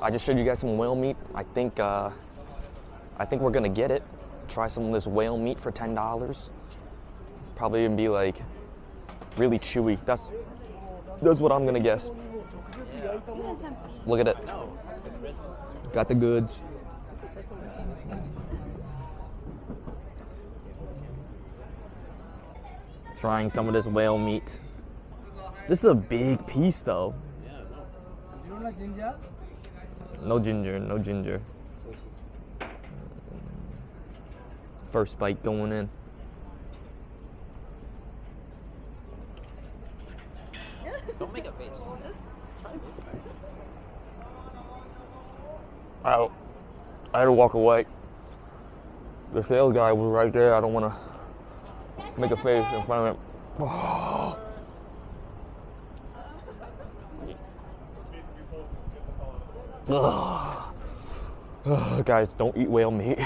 I just showed you guys some whale meat. I think we're gonna get it. Try some of this whale meat for $10. Probably even be like really chewy. That's what I'm gonna guess. Look at it. Got the goods. Trying some of this whale meat. This is a big piece though. You don't like ginger? No ginger, no ginger. First bite going in. Don't make a face. I had to walk away. The sales guy was right there. I don't want to make a face in front of him. Guys, don't eat whale meat.